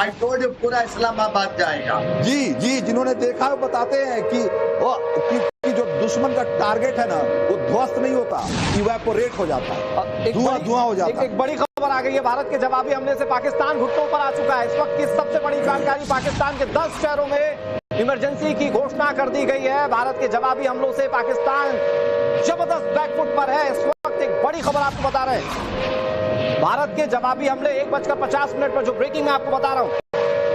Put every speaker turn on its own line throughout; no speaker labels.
I told you पूरा इस्लामाबाद जाएगा।
जी जी, जिन्होंने देखा है बताते हैं कि जो दुश्मन का टारगेट है ना वो ध्वस्त नहीं होता, इवेपोरेट हो जाता है, धुआं हो जाता है।
एक बड़ी खबर आ गई है, भारत के जवाबी हमले से पाकिस्तान घुटनों पर आ चुका है। इस वक्त की सबसे बड़ी जानकारी, पाकिस्तान के 10 शहरों में इमरजेंसी की घोषणा कर दी गई है। भारत के जवाबी हमलों से पाकिस्तान जबरदस्त बैकफुट पर है। इस वक्त एक बड़ी खबर आपको बता रहे हैं, भारत के जवाबी हमले 1:50 पर, जो ब्रेकिंग में आपको बता रहा हूं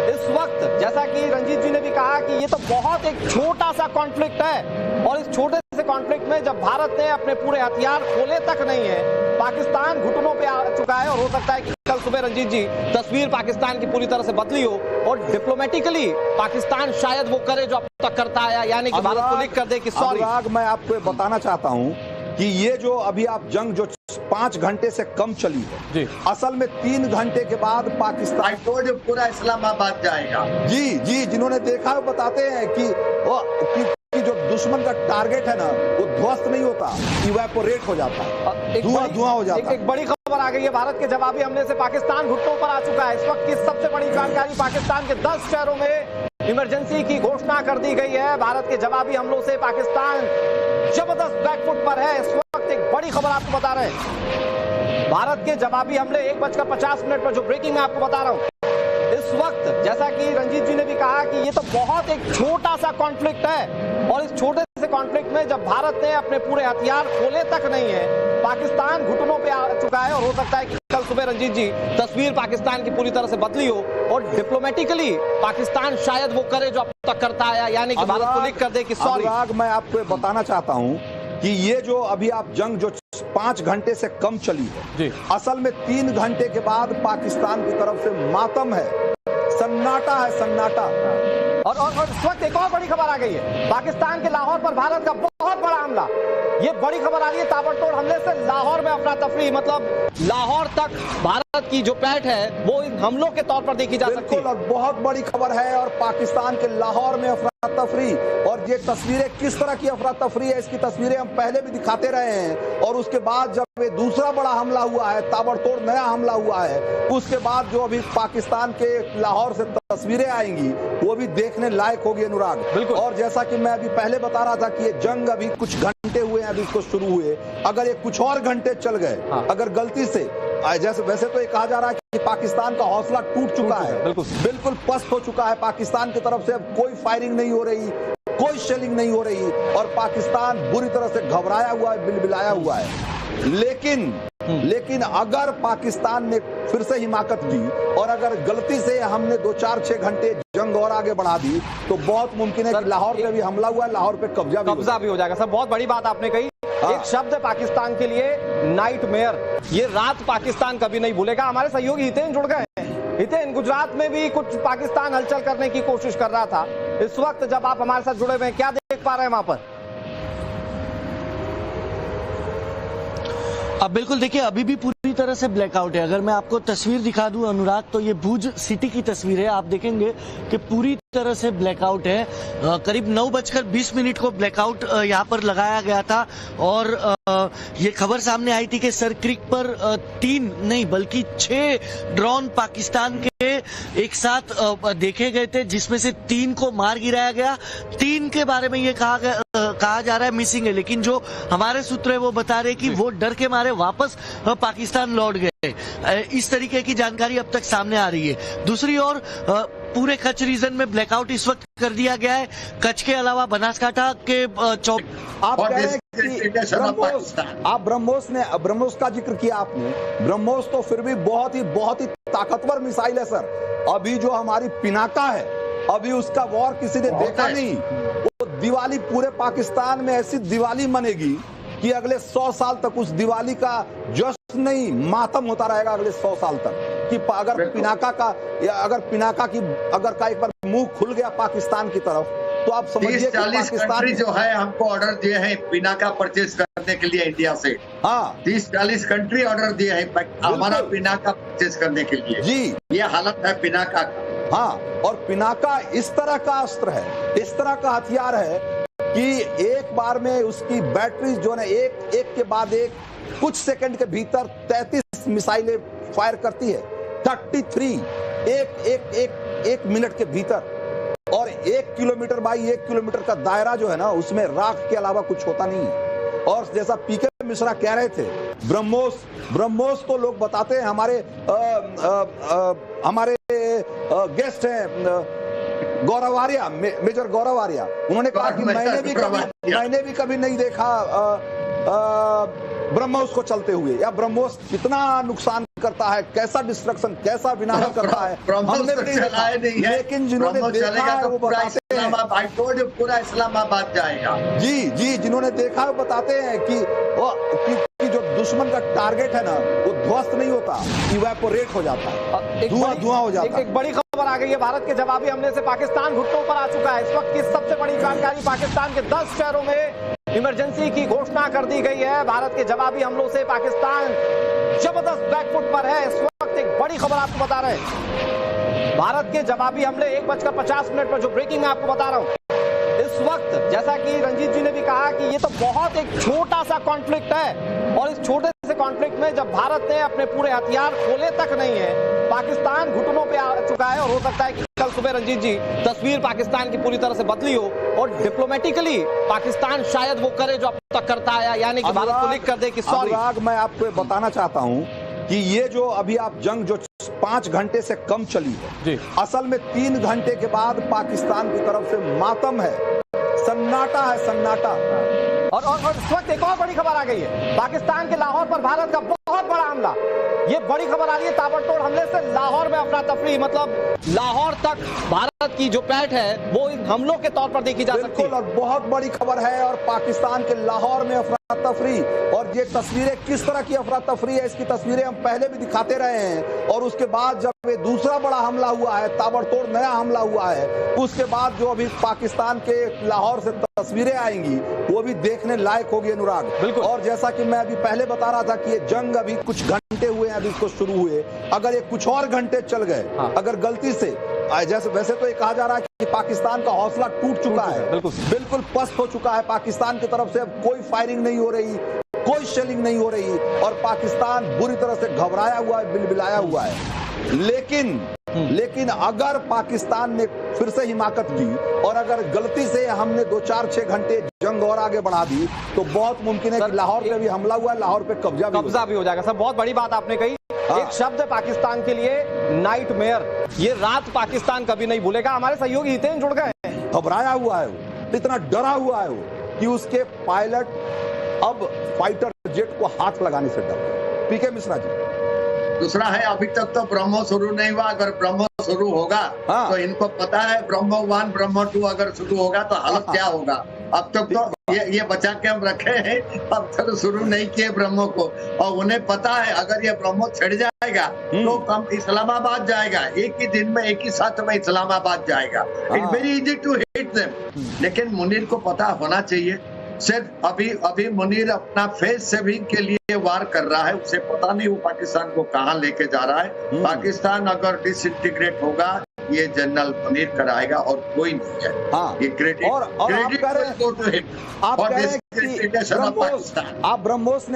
इस वक्त, जैसा कि रंजीत जी ने भी कहा कि ये तो बहुत एक छोटा सा कॉन्फ्लिक्ट है, और इस छोटे से कॉन्फ्लिक्ट में जब भारत ने अपने पूरे हथियार खोले तक नहीं है, पाकिस्तान घुटनों पे आ चुका है। और हो सकता है कि कल सुबह रंजीत जी तस्वीर पाकिस्तान की पूरी तरह से बदली हो, और डिप्लोमेटिकली पाकिस्तान शायद वो करे जो अब तक करता है, यानी कि भारत को लिख कर दे कि सॉरी।
मैं आपको बताना चाहता हूं कि ये जो अभी आप जंग जो 5 घंटे से कम चली है, असल में 3 घंटे के बाद पाकिस्तान
आई टोल्ड यू पूरा इस्लामाबाद जाएगा।
जी जी, जिन्होंने देखा है बताते हैं कि जो दुश्मन का टारगेट है ना वो ध्वस्त नहीं होता, इवेपोरेट हो जाता है, धुआं हो जाता है।
एक बड़ी खबर आ गई है, भारत के जवाबी हमले से पाकिस्तान घुटनों पर आ चुका है। इस वक्त की सबसे बड़ी जानकारी, पाकिस्तान के 10 शहरों में इमरजेंसी की घोषणा कर दी गई है। भारत के जवाबी हमलों से पाकिस्तान जबरदस्त बैकफुट पर है। इस वक्त एक बड़ी खबर आपको बता रहे हैं, भारत के जवाबी हमले 1:50 पर, जो ब्रेकिंग में आपको बता रहा हूं इस वक्त, जैसा कि रंजीत जी ने भी कहा कि ये तो बहुत एक छोटा सा कॉन्फ्लिक्ट है, और इस छोटे से कॉन्फ्लिक्ट में जब भारत ने अपने पूरे हथियार खोले तक नहीं है, पाकिस्तान घुटनों पे आ चुका है। और हो सकता है कि कल सुबह रंजीत जी तस्वीर पाकिस्तान की पूरी तरह से बदली हो, और डिप्लोमेटिकली पाकिस्तान शायद वो करे जो अब तक करता है, यानी कि भारत को लिख कर दे कि सॉरी।
मैं आपको बताना चाहता हूं कि ये जो अभी आप जंग जो 5 घंटे से कम चली है, असल में 3 घंटे के बाद पाकिस्तान की तरफ से मातम है, सन्नाटा है, सन्नाटा।
और इस वक्त एक और बड़ी खबर आ गई है, पाकिस्तान के लाहौर पर भारत का बहुत बड़ा हमला। ये बड़ी खबर आ रही है, ताबड़तोड़ हमले से लाहौर में अफरा तफरी, मतलब लाहौर तक भारत की जो पैठ है वो इन हमलों के तौर पर देखी जा सकती है।
और बहुत बड़ी खबर है, और पाकिस्तान के लाहौर में अफरा तफरी, और ये तस्वीरें किस तरह की अफरा तफरी है, इसकी तस्वीरें हम पहले भी दिखाते रहे हैं। और उसके बाद जब ये दूसरा बड़ा हमला हुआ है, ताबड़तोड़ नया हमला हुआ है, उसके बाद जो अभी पाकिस्तान के लाहौर से तस्वीरें आएंगी वो भी देखने लायक होगी, अनुराग। और जैसा कि मैं अभी पहले बता रहा था कि ये जंग अभी कुछ घंटे हुए हैं, अभी इसको शुरू हुए, अगर ये कुछ और घंटे चल गए, अगर गलती से, जैसे वैसे तो ये कहा जा रहा है कि पाकिस्तान का हौसला टूट चुका है, बिल्कुल पस्त हो चुका है, पाकिस्तान की तरफ से अब कोई फायरिंग नहीं हो रही, कोई शेलिंग नहीं हो रही, और पाकिस्तान बुरी तरह से घबराया हुआ है, बिलबिलाया हुआ है। लेकिन अगर पाकिस्तान ने फिर से हिमाकत की, और अगर गलती से हमने 2-4-6 घंटे जंग और आगे बढ़ा दी, तो बहुत मुमकिन है कि लाहौर पे भी हमला हुआ है, लाहौर पे कब्जा
भी हो जाएगा। सर, बहुत बड़ी बात आपने कही। एक शब्द है पाकिस्तान के लिए, नाइटमेयर। ये रात पाकिस्तान कभी नहीं भूलेगा। हमारे सहयोगी हितेन जुड़ गए हैं। हितेन, गुजरात में भी कुछ पाकिस्तान हलचल करने की कोशिश कर रहा था। इस वक्त जब आप हमारे साथ जुड़े हुए हैं, क्या देख पा रहे हैं वहां पर?
अब बिल्कुल देखिए, अभी भी पूरी तरह से ब्लैकआउट है। अगर मैं आपको तस्वीर दिखा दूं अनुराग, तो ये भुज सिटी की तस्वीर है। आप देखेंगे कि पूरी तरह से ब्लैकआउट है। करीब 9:20 को ब्लैकआउट यहाँ पर लगाया गया था, और ये खबर सामने आई थी कि सर क्रिक पर 3 नहीं बल्कि 6 ड्रोन पाकिस्तान के एक साथ देखे गए थे, जिसमें से 3 को मार गिराया गया। 3 के बारे में ये कहा जा रहा है मिसिंग है, लेकिन जो हमारे सूत्र है वो बता रहे कि वो डर के मारे वापस पाकिस्तान लौट गए। इस तरीके की जानकारी अब तक सामने आ रही है। दूसरी ओर पूरे कच्छ रीजन में ब्लैकआउट इस वक्त कर दिया गया है। कच्छ के अलावा बनासकांठा के
आप कह रहे हैं कि ब्रह्मोस का जिक्र किया आपने। ब्रह्मोस तो फिर भी बहुत ही ताकतवर मिसाइल है सर। अभी जो हमारी पिनाका है, अभी उसका वॉर किसी ने देखा नहीं। वो दिवाली पूरे पाकिस्तान में ऐसी दिवाली मनेगी कि अगले 100 साल तक उस दिवाली का जश्न नहीं, मातम होता रहेगा अगले 100 साल तक। कि अगर पिनाका की एक बार मुंह खुल गया पाकिस्तान की तरफ, तो आप समझिए कि
30-40 कंट्री जो है हमको ऑर्डर दिए हैं पिनाका परचेज करने के लिए इंडिया से। हाँ, 30-40 कंट्री ऑर्डर दिए हैं हमारा पिनाका परचेज करने के लिए। जी, ये हालत है पिनाका का।
हाँ, और पिनाका इस तरह का अस्त्र है, इस तरह का हथियार है कि एक बार में उसकी बैटरी जो है एक के बाद एक कुछ सेकंड के भीतर 33 मिसाइलें फायर करती है। एक मिनट के भीतर, और 1 किलोमीटर बाई 1 किलोमीटर का दायरा जो है ना, उसमें राख के अलावा कुछ होता नहीं है। और जैसा पीके मिश्रा कह रहे थे, ब्रह्मोस तो लोग बताते हैं, हमारे गेस्ट हैं गौरव आर्या, मेजर गौरव आर्या, उन्होंने कहा कि मैंने भी कभी नहीं देखा ब्रह्मोस को चलते हुए, या ब्रह्मोस कितना नुकसान करता है, कैसा डिस्ट्रक्शन, कैसा विनाश करता है, हमने भी चलाया नहीं है। लेकिन जिन्होंने देखा है वो बताते हैं,
पूरा इस्लामाबाद जाएगा।
जी, जिन्होंने देखा है बताते हैं कि जो दुश्मन का टारगेट है ना, वो ध्वस्त नहीं होता, इवेपोरेट हो जाता है, धुआं हो जाता है।
एक बड़ी खबर आ गई है, भारत के जवाबी हमले से पाकिस्तान घुटनों पर आ चुका है। इस वक्त की सबसे बड़ी जानकारी, पाकिस्तान के 10 शहरों में इमरजेंसी की घोषणा कर दी गई है। भारत के जवाबी हमलों से पाकिस्तान जबरदस्त बैकफुट पर है। इस वक्त एक बड़ी खबर आपको बता रहे हैं, भारत के जवाबी हमले 1:50 पर, जो ब्रेकिंग मैं आपको बता रहा हूं इस वक्त, जैसा कि रंजीत जी ने भी कहा कि ये तो बहुत एक छोटा सा कॉन्फ्लिक्ट है, और इस छोटे से कॉन्फ्लिक्ट में जब भारत ने अपने पूरे हथियार खोले तक नहीं है, पाकिस्तान घुटनों पे आ चुका है। और हो सकता है कि कल सुबह रंजीत जी तस्वीर पाकिस्तान की पूरी तरह से बदली हो, और डिप्लोमेटिकली पाकिस्तान शायद वो करे जो अब तक करता है, यानी कि भारत को लिख कर दे कि सॉरी।
मैं आपको बताना चाहता हूं कि ये जो अभी आप जंग जो 5 घंटे से कम चली है, असल में 3 घंटे के बाद पाकिस्तान की तरफ से मातम है, सन्नाटा है, सन्नाटा।
और इस वक्त एक और बड़ी खबर आ गई है, पाकिस्तान के लाहौर पर भारत का बहुत बड़ा हमला। ये बड़ी खबर आ रही है, ताबड़तोड़ हमले से लाहौर में अफरा तफरी, मतलब लाहौर तक भारत की जो पैठ है वो इन हमलों के तौर पर देखी जा सकती है।
और बहुत बड़ी खबर है, और पाकिस्तान के लाहौर में अफरा तफरी, और ये तस्वीरें किस तरह की अफरा तफरी है, इसकी तस्वीरें हम पहले भी दिखाते रहे हैं। और उसके बाद जब ये दूसरा बड़ा हमला हुआ है, ताबड़तोड़ नया हमला हुआ है, उसके बाद जो अभी पाकिस्तान के लाहौर से तस्वीरें आएंगी वो भी देखने लायक होगी अनुराग।
बिल्कुल।
और जैसा कि मैं अभी पहले बता रहा था कि ये जंग अभी कुछ घंटे हुए हैं, अभी इसको शुरू हुए, अगर ये कुछ और घंटे चल गए, अगर गलती से, जैसे वैसे तो ये कहा जा रहा है कि पाकिस्तान का हौसला टूट चुका है, बिल्कुल पस्त हो चुका है, पाकिस्तान की तरफ से अब कोई फायरिंग नहीं हो रही, कोई शेलिंग नहीं हो रही, और पाकिस्तान बुरी तरह से घबराया हुआ है, बिलबिलाया हुआ है। लेकिन अगर पाकिस्तान ने फिर से हिमाकत की, और अगर गलती से हमने 2-4-6 घंटे जंग और आगे बढ़ा दी, तो बहुत मुमकिन है कि लाहौर पे भी हमला हुआ है, लाहौर पे कब्जा
भी हो जाएगा। सर, बहुत बड़ी बात आपने कही। एक शब्द है पाकिस्तान के लिए, नाइटमेयर। ये रात पाकिस्तान कभी नहीं भूलेगा। हमारे सहयोगी हितेन जुड़ गए हैं।
घबराया हुआ है वो, इतना डरा हुआ है वो कि उसके पायलट अब फाइटर जेट को हाथ लगाने से डरते। पीके मिश्रा जी।
दूसरा है, अभी तक तो ब्रह्मोस शुरू नहीं हुआ, अगर ब्रह्मोस शुरू होगा तो इनको पता है ब्रह्मो 1 ब्रह्मो 2 अगर शुरू होगा तो हालत क्या होगा। अब तक तो ये बचा के हम रखे हैं, अब तक शुरू नहीं किए ब्रह्मो को, और उन्हें पता है अगर ये ब्रह्मो छिड़ जाएगा तो हम इस्लामाबाद जाएगा, एक ही दिन में, एक ही साथ में इस्लामाबाद जाएगा। It's very easy to hit them. लेकिन मुनीर को पता होना चाहिए, सिर्फ अभी मुनीर अपना फेस सेविंग के लिए वार कर रहा है, उसे पता नहीं वो पाकिस्तान को कहां लेके जा रहा है। पाकिस्तान अगर डिसइंटीग्रेट होगा, ये जनरल मुनीर कराएगा और कोई नहीं है। ये क्रेडिट
आप ब्रह्मोस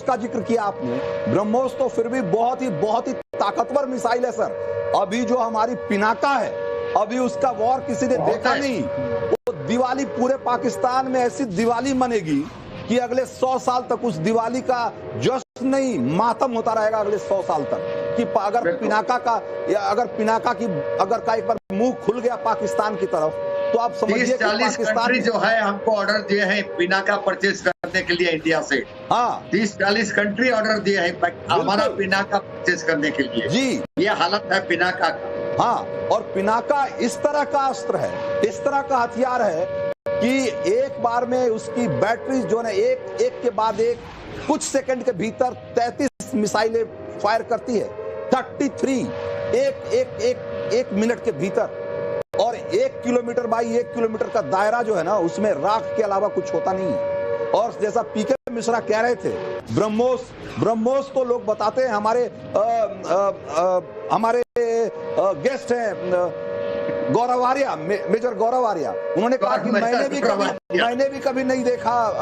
का जिक्र किया आपने। ब्रह्मोस तो फिर भी बहुत ही ताकतवर मिसाइल है सर। अभी जो हमारी पिनाका है, अभी उसका वॉर किसी ने देखा नहीं। वो दिवाली पूरे पाकिस्तान में ऐसी दिवाली मनेगी कि अगले 100 साल तक उस दिवाली का जश्न नहीं, मातम होता रहेगा अगले 100 साल तक। कि अगर पिनाका का एक बार मुंह खुल गया पाकिस्तान की तरफ, तो आप समझिए
40 कंट्री जो है हमको ऑर्डर दिए हैं पिनाका परचेज करने के लिए इंडिया से। 30-40 कंट्री ऑर्डर दिए हैं हमारा पिनाका परचेज करने के लिए। जी, ये हालत है पिनाका का।
और पिनाका इस तरह का अस्त्र है, इस तरह का हथियार है कि एक बार में उसकी बैटरी जो है एक के बाद एक कुछ सेकंड के भीतर 33 मिसाइलें फायर करती है। 33 एक मिनट के भीतर, और 1 किलोमीटर बाई 1 किलोमीटर का दायरा जो है ना, उसमें राख के अलावा कुछ होता नहीं है। और जैसा पीके मिश्रा कह रहे थे, ब्रह्मोस तो लोग बताते हैं, हमारे गेस्ट हैं गौरव आर्या, मेजर गौरव आर्या, उन्होंने कहा कि मैंने भी कभी नहीं देखा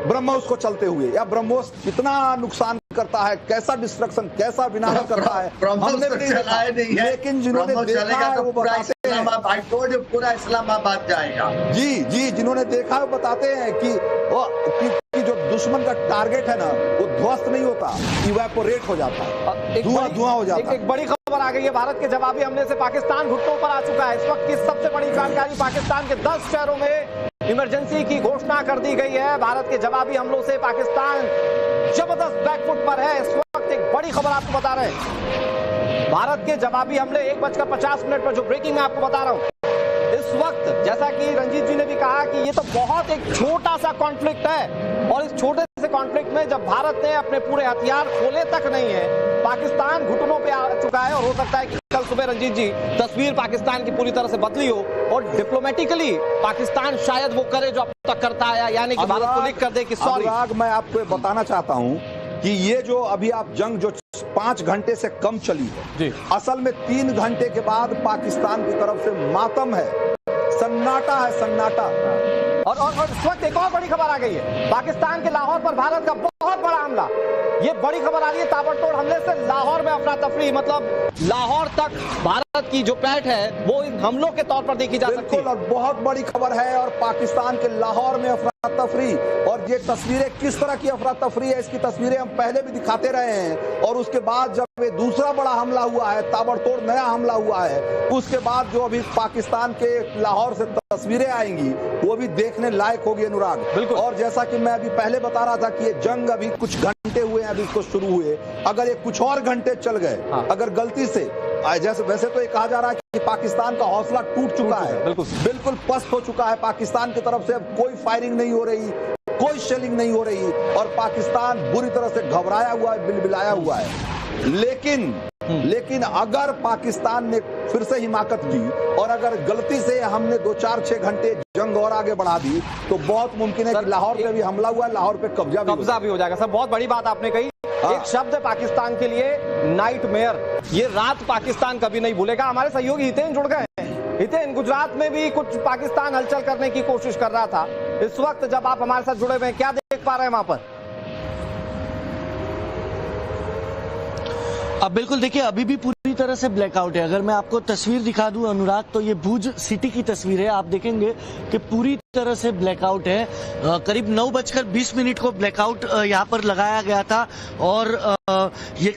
ब्रह्मोस को चलते हुए, या ब्रह्मोस कितना नुकसान करता है, कैसा डिस्ट्रक्शन, कैसा विनाश करता है, हमने भी नहीं देखा। लेकिन जिन्होंने देखा है वो बताते हैं,
पूरा इस्लामाबाद जाएगा।
जी जी, जिन्होंने देखा है वो बताते हैं कि जो दुश्मन का टारगेट है ना वो ध्वस्त नहीं होता, इवेपोरेट हो जाता है, धुआं हो जाता है।
एक बड़ी खबर आ गई है, भारत के जवाबी हमले से पाकिस्तान घुटनों पर आ चुका है। इस वक्त की सबसे बड़ी जानकारी, पाकिस्तान के 10 शहरों में इमरजेंसी की घोषणा कर दी गई है। भारत के जवाबी हमलों से पाकिस्तान जबरदस्त बैकफुट पर है। इस वक्त एक बड़ी खबर आपको बता रहे हैं, भारत के जवाबी हमले 1:50 पर, जो ब्रेकिंग में आपको बता रहा हूं इस वक्त, जैसा कि रंजीत जी ने भी कहा कि ये तो बहुत एक छोटा सा कॉन्फ्लिक्ट है, और इस छोटे से कॉन्फ्लिक्ट में जब भारत ने अपने पूरे हथियार खोले तक नहीं है, पाकिस्तान घुटनों पे आ चुका है। और हो सकता है कि कल सुबह रंजीत जी तस्वीर पाकिस्तान की पूरी तरह से बदली हो, और डिप्लोमेटिकली पाकिस्तान शायद वो करे जो अब तक करता है, यानी कि भारत को लिख कर दे कि सॉरी।
मैं आपको बताना चाहता हूं कि ये जो अभी आप जंग जो 5 घंटे से कम चली है, असल में 3 घंटे के बाद पाकिस्तान की तरफ से मातम है, सन्नाटा है, सन्नाटा।
और इस वक्त एक और बड़ी खबर आ गई है, पाकिस्तान के लाहौर पर भारत का बहुत बड़ा हमला। ये बड़ी खबर आ रही है, ताबड़तोड़ हमले से लाहौर में अफरा तफरी, मतलब लाहौर तक भारत की जो पैठ है वो इन हमलों के तौर पर देखी जा सकती है।
और बहुत बड़ी खबर है, और पाकिस्तान के लाहौर में अफरा तफरी, और ये तस्वीरें किस तरह की अफरा तफरी है इसकी तस्वीरें हम पहले भी दिखाते रहे हैं। और उसके बाद जब ये दूसरा बड़ा हमला हुआ है, ताबड़तोड़ नया हमला हुआ है, उसके बाद जो अभी पाकिस्तान के लाहौर से तस्वीरें आएंगी वो भी देखने लायक होगी अनुराग।
बिल्कुल।
और जैसा कि मैं अभी पहले बता रहा था कि ये जंग अभी कुछ घंटे हुए हैं, अभी इसको शुरू हुए, अगर ये कुछ और घंटे चल गए, अगर गलती से, जैसे वैसे तो ये कहा जा रहा है कि पाकिस्तान का हौसला टूट चुका है, बिल्कुल पस्त हो चुका है, पाकिस्तान की तरफ से अब कोई फायरिंग नहीं हो रही, कोई शेलिंग नहीं हो रही, और पाकिस्तान बुरी तरह से घबराया हुआ है, बिलबिलाया हुआ है। लेकिन अगर पाकिस्तान ने फिर से हिमाकत की, और अगर गलती से हमने 2-4-6 घंटे जंग और आगे बढ़ा दी, तो बहुत मुमकिन है कि लाहौर पे भी हमला हुआ है, लाहौर पे कब्जा
भी हो जाएगा। सर, बहुत बड़ी बात आपने कही। एक शब्द है पाकिस्तान के लिए, नाइटमेयर। ये रात पाकिस्तान कभी नहीं भूलेगा। हमारे सहयोगी हितेन जुड़ गए हैं। हितेन, गुजरात में भी कुछ पाकिस्तान हलचल करने की कोशिश कर रहा था। इस वक्त जब आप हमारे साथ जुड़े हुए हैं, क्या देख पा रहे हैं वहां पर?
अब बिल्कुल देखिए, अभी भी पूरी तरह से ब्लैकआउट है। अगर मैं आपको तस्वीर दिखा दूं अनुराग, तो ये भुज सिटी की तस्वीर है। आप देखेंगे कि पूरी तरह से ब्लैकआउट है। करीब 9:20 को ब्लैकआउट यहाँ पर लगाया गया था, और ये